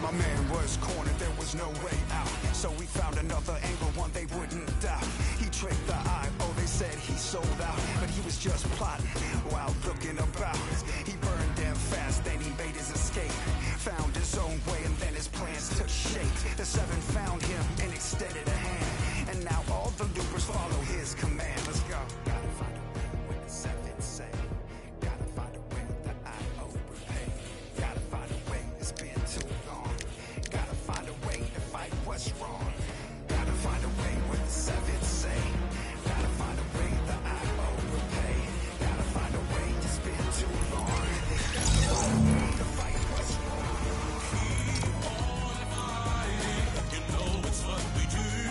My man was cornered, there was no way out. So we found another angle, one they wouldn't doubt. He tricked the I.O., they said he sold out. But he was just plotting while looking about. He burned them fast, then he made his escape. Found his own way and then his plans took shape. The seven found him and extended a hand. And now all the loopers follow his command. Let's go. Gotta find a way what the seven say. Gotta find a way the I.O. repay. Gotta find a way, it's been too long. Gotta find a way to fight what's wrong. Gotta find a way what the seven say. Gotta find a way the I.O. repay. Gotta find a way, it's been too long. Gotta find a way to fight what's wrong. Keep on fighting, you know it's what we do.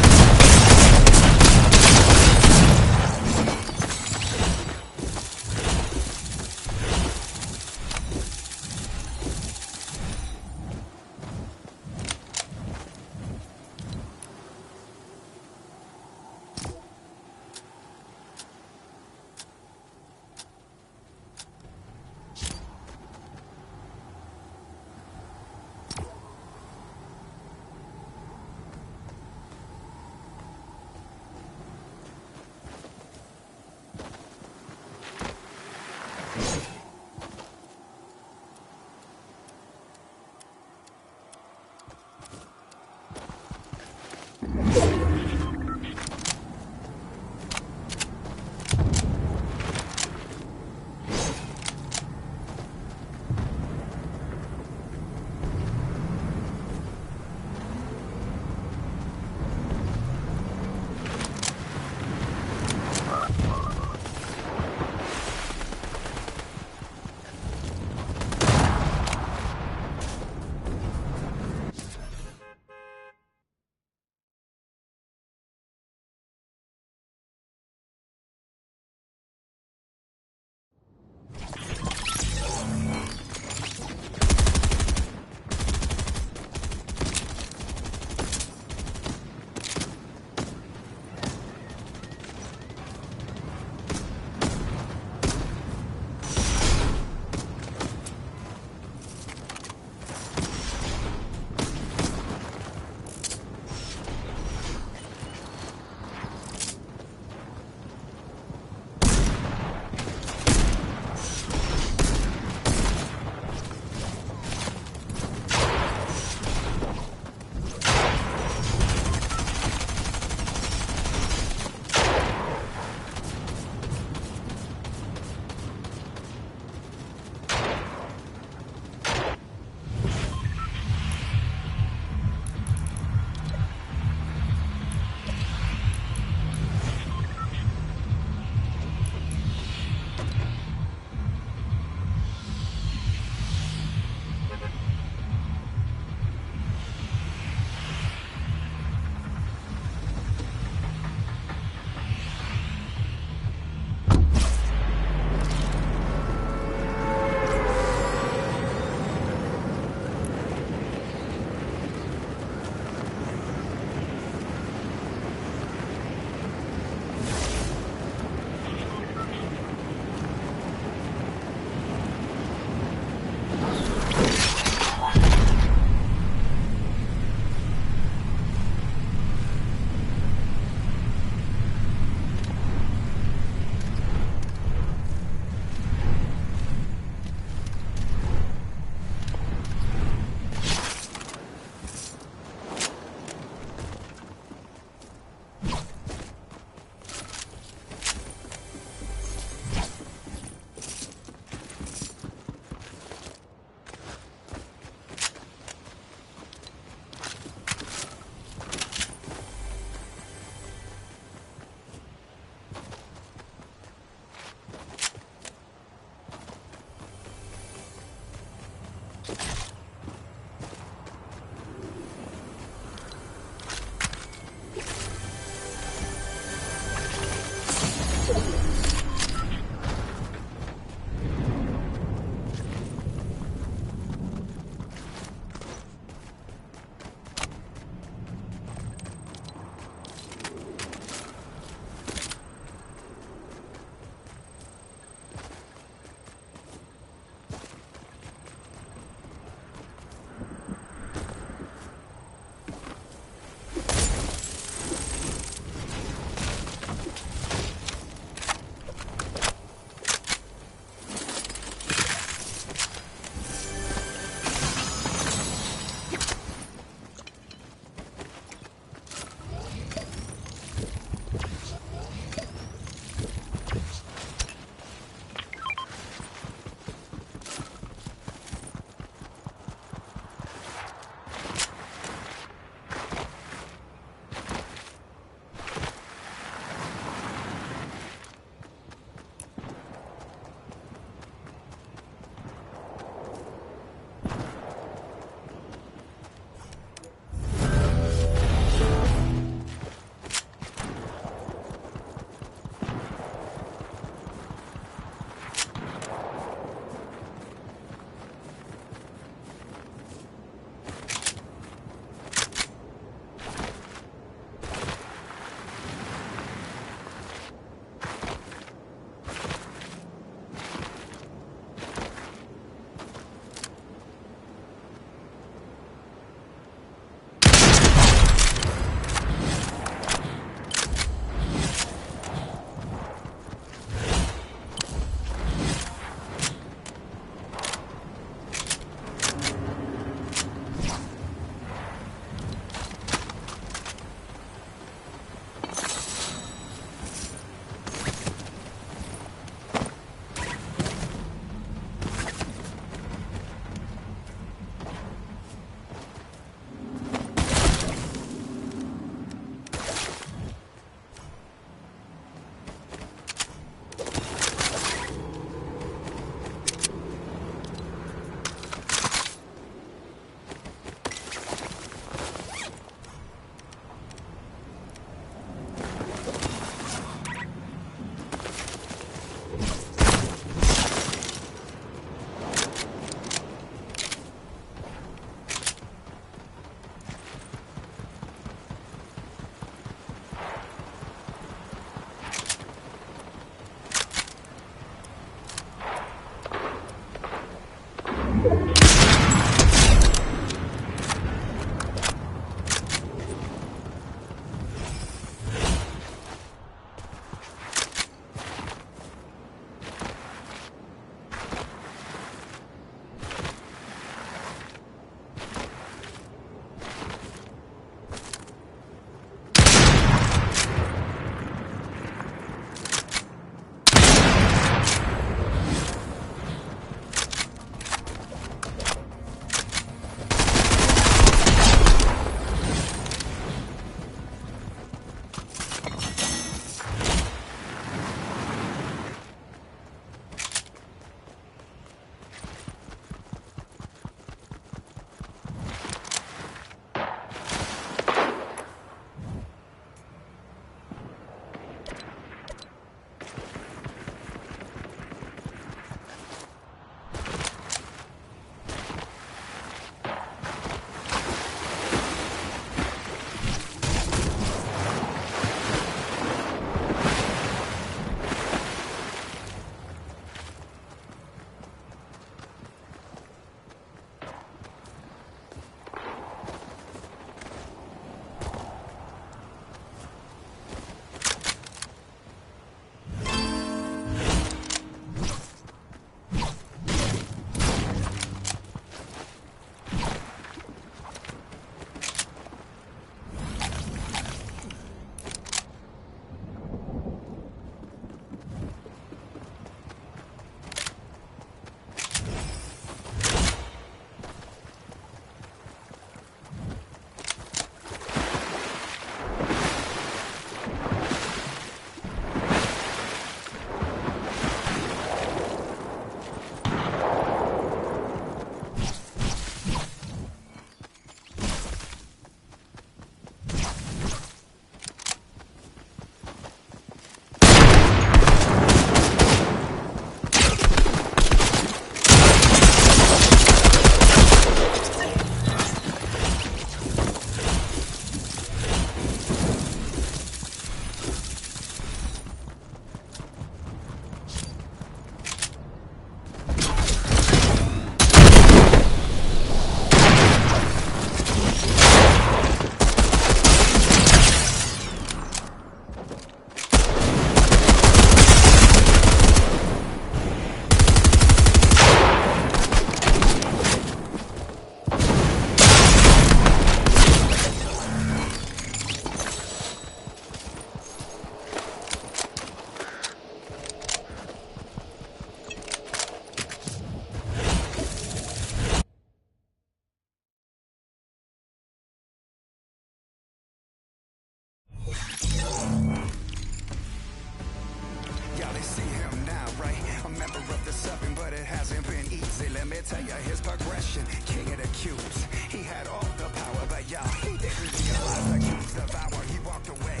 tell you his progression. King of the cubes, he had all the power, but y'all, he didn't realize the cubes devour. He walked away,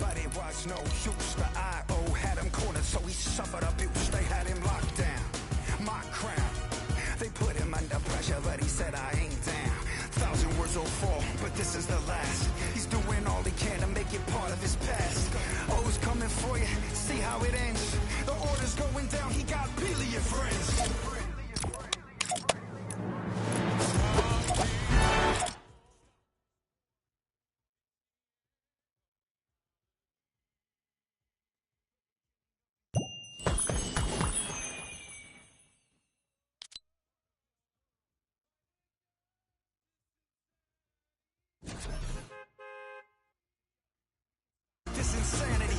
but it was no use. The I.O. had him cornered, so he suffered abuse. They had him locked down. My crown, they put him under pressure, but he said I ain't down. 1,000 words will fall, but this is the last. He's doing all he can to make it part of his past. Always coming for you, see how it ends. The order's going down, he got billion friends. This insanity.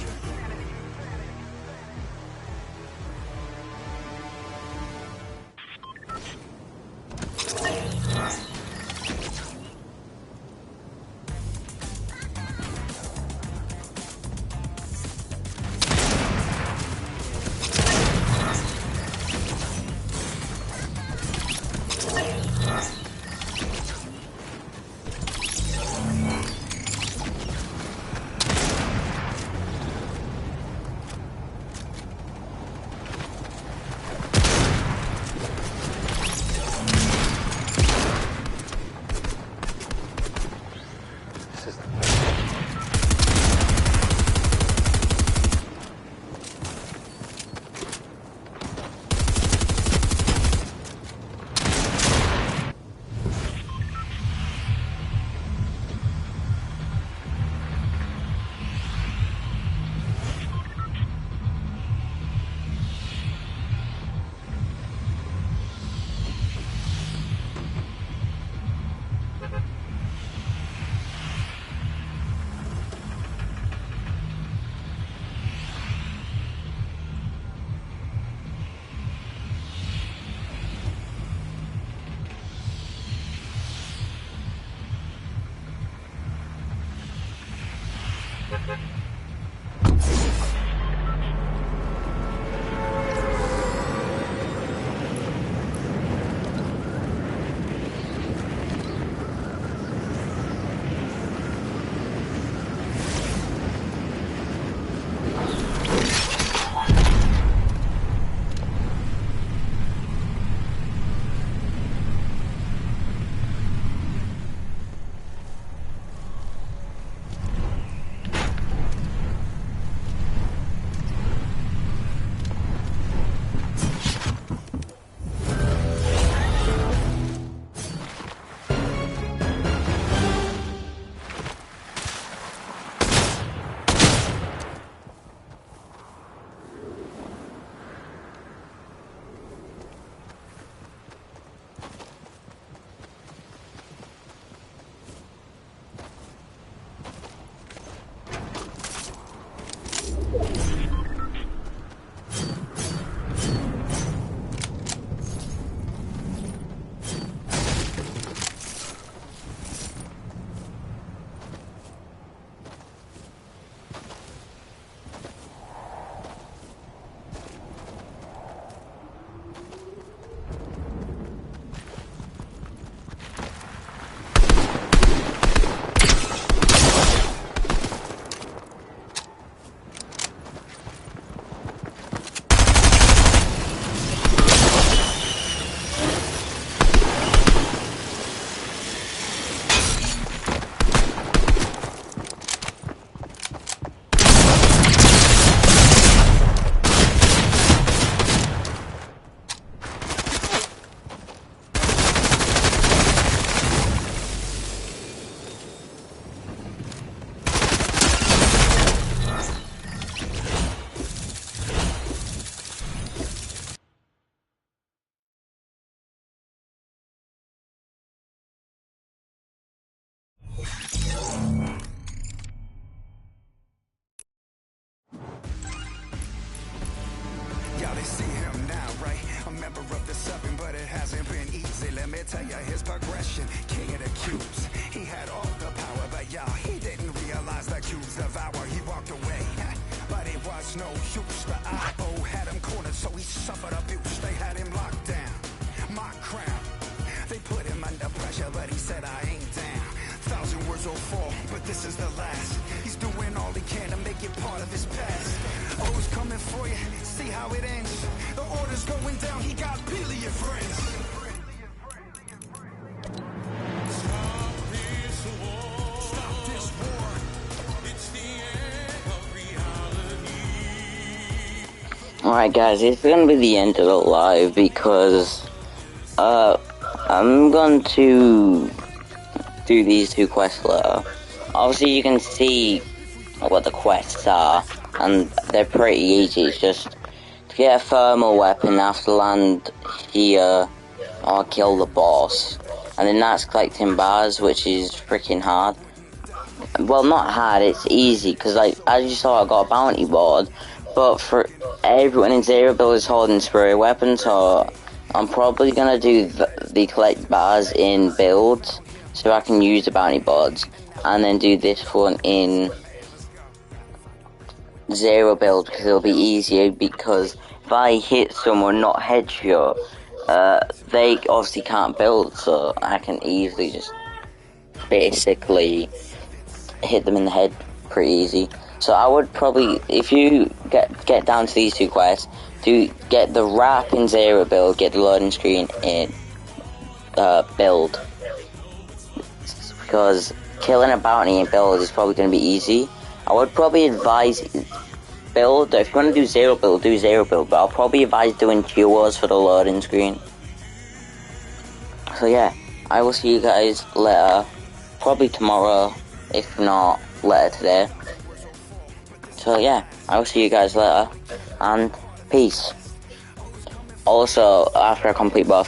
Y'all, they see him now, right? A member of the seven, but it hasn't been easy. Let me tell you his progression. King of the cubes, he had all the power, but y'all, he didn't realize the cubes devour. He walked away, but it was no use. The I.O. had him cornered, so he suffered abuse. They had him locked down. My crown said I ain't down. 1,000 words will fall, but this is the last. He's doing all he can to make it part of his past. Always coming for you, see how it ends. The order's going down, he got billion friends. Stop this war. It's the end of reality. Alright guys, it's gonna be the end of the live because I'm going to do these 2 quests later. Obviously you can see what the quests are, and they're pretty easy. It's just to get a thermal weapon, have to land here or kill the boss, and then that's collecting bars, which is freaking hard. Well, not hard, it's easy, because as you saw, I got a bounty board, but for everyone in Zero Build is holding spray weapons, so I'm probably gonna do the collect bars in builds, so I can use the bounty boards, and then do this one in Zero Build, because it'll be easier, because if I hit someone not headshot, they obviously can't build, so I can easily just basically hit them in the head pretty easy. So I would probably, if you get down to these 2 quests, get the wrap in Zero Build, get the loading screen in build, because killing a bounty in build is probably going to be easy. I would probably advise build, if you want to do Zero Build, do Zero Build, but I'll probably advise doing duos for the loading screen. So yeah, I will see you guys later, probably tomorrow, if not later today. So yeah, I will see you guys later, and peace. Also, after I complete both of them,